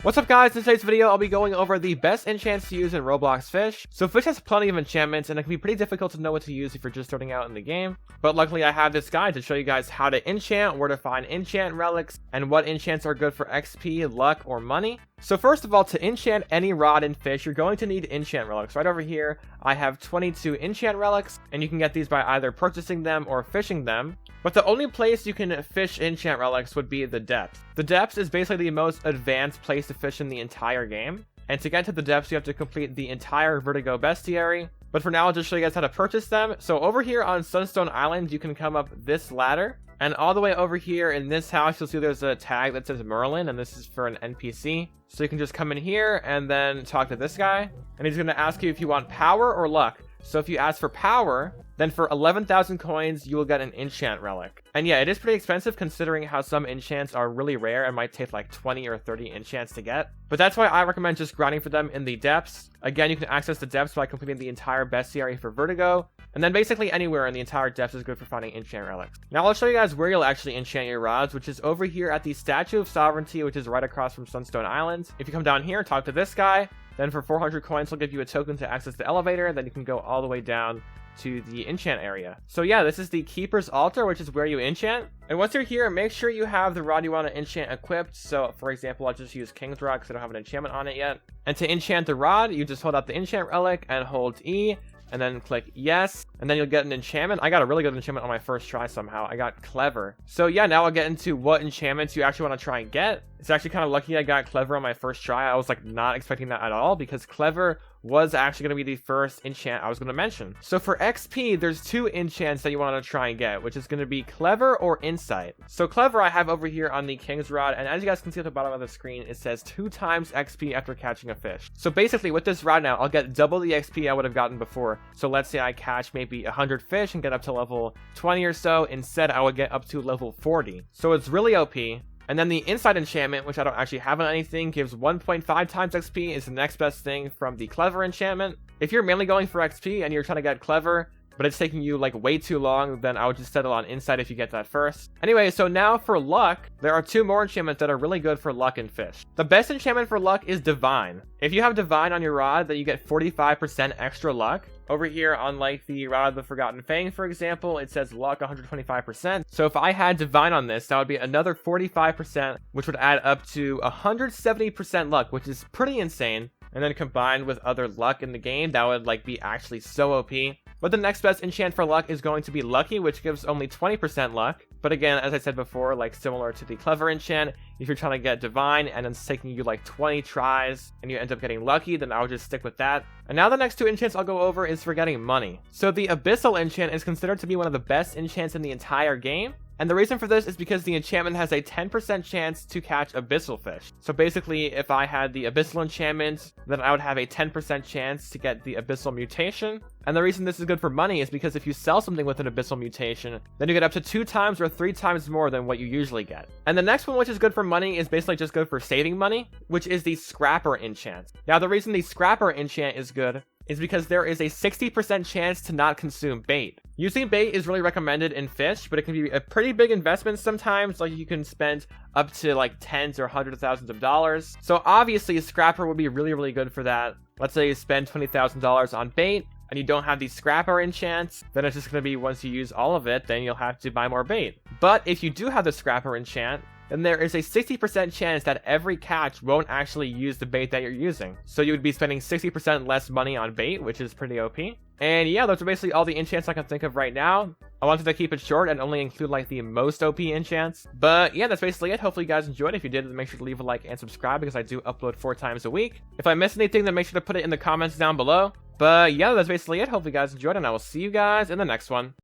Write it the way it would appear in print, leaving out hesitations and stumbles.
What's up guys, in today's video I'll be going over the best enchants to use in Roblox Fisch. So Fisch has plenty of enchantments and it can be pretty difficult to know what to use if you're just starting out in the game. But luckily I have this guide to show you guys how to enchant, where to find enchant relics, and what enchants are good for XP, luck, or money. So first of all, to enchant any rod in Fisch, you're going to need enchant relics. Right over here I have 22 enchant relics, and you can get these by either purchasing them or fishing them. But the only place you can fish enchant relics would be the depths. The depths is basically the most advanced place to fish in the entire game. And to get to the depths, you have to complete the entire Vertigo bestiary. But for now, I'll just show you guys how to purchase them. So over here on Sunstone Island, you can come up this ladder. And all the way over here in this house, you'll see there's a tag that says Merlin, and this is for an NPC. So you can just come in here and then talk to this guy. And he's going to ask you if you want power or luck. So if you ask for power, then for 11,000 coins, you will get an enchant relic. And yeah, it is pretty expensive considering how some enchants are really rare and might take like 20 or 30 enchants to get. But that's why I recommend just grinding for them in the depths. Again, you can access the depths by completing the entire bestiary for Vertigo. And then basically anywhere in the entire depths is good for finding enchant relics. Now I'll show you guys where you'll actually enchant your rods, which is over here at the Statue of Sovereignty, which is right across from Sunstone Island. If you come down here, talk to this guy. Then for 400 coins, he'll give you a token to access the elevator. Then you can go all the way down to the enchant area. So yeah, this is the Keeper's Altar, which is where you enchant. And once you're here, make sure you have the rod you want to enchant equipped. So for example, I'll just use King's Rod because I don't have an enchantment on it yet. And to enchant the rod, you just hold out the enchant relic and hold E. And then click yes, and then you'll get an enchantment. I got a really good enchantment on my first try somehow. I got Clever. So yeah, now I'll get into what enchantments you actually want to try and get. It's actually kind of lucky I got Clever on my first try. I was like not expecting that at all because Clever was actually going to be the first enchant I was going to mention. So for XP, there's two enchants that you want to try and get, which is going to be Clever or Insight. So Clever I have over here on the King's Rod, and as you guys can see at the bottom of the screen, it says 2 times XP after catching a fish. So basically with this rod now, I'll get double the XP I would have gotten before. So let's say I catch maybe 100 fish and get up to level 20 or so. Instead, I would get up to level 40. So it's really OP. And then the Insight enchantment, which I don't actually have on anything, gives 1.5 times XP, is the next best thing from the Clever enchantment. If you're mainly going for XP and you're trying to get Clever, but it's taking you like way too long, then I would just settle on Insight if you get that first. Anyway, so now for luck, there are 2 more enchantments that are really good for luck in Fisch. The best enchantment for luck is Divine. If you have Divine on your rod, then you get 45% extra luck. Over here on like the Rod of the Forgotten Fang, for example, it says luck 125%. So if I had Divine on this, that would be another 45%, which would add up to 170% luck, which is pretty insane. And then combined with other luck in the game, that would like be actually so OP. But the next best enchant for luck is going to be Lucky, which gives only 20% luck. But again, as I said before, like similar to the Clever enchant, if you're trying to get Divine and it's taking you like 20 tries and you end up getting Lucky, then I would just stick with that. And now the next 2 enchants I'll go over is for getting money. So the Abyssal enchant is considered to be one of the best enchants in the entire game. And the reason for this is because the enchantment has a 10% chance to catch abyssal fish. So basically, if I had the abyssal enchantment, then I would have a 10% chance to get the abyssal mutation. And the reason this is good for money is because if you sell something with an abyssal mutation, then you get up to 2 times or 3 times more than what you usually get. And the next one, which is good for money, is basically just good for saving money, which is the Scrapper enchant. Now, the reason the Scrapper enchant is good is because there is a 60% chance to not consume bait. Using bait is really recommended in Fisch, but it can be a pretty big investment sometimes, like you can spend up to like tens or hundreds of thousands of dollars. So obviously a Scrapper would be really good for that. Let's say you spend $20,000 on bait, and you don't have the Scrapper enchants, then it's just going to be once you use all of it, then you'll have to buy more bait. But if you do have the Scrapper enchant, then there is a 60% chance that every catch won't actually use the bait that you're using. So you would be spending 60% less money on bait, which is pretty OP. And yeah, those are basically all the enchants I can think of right now. I wanted to keep it short and only include like the most OP enchants. But yeah, that's basically it. Hopefully you guys enjoyed. If you did, then make sure to leave a like and subscribe because I do upload 4 times a week. If I missed anything, then make sure to put it in the comments down below. But yeah, that's basically it. Hopefully you guys enjoyed, and I will see you guys in the next one.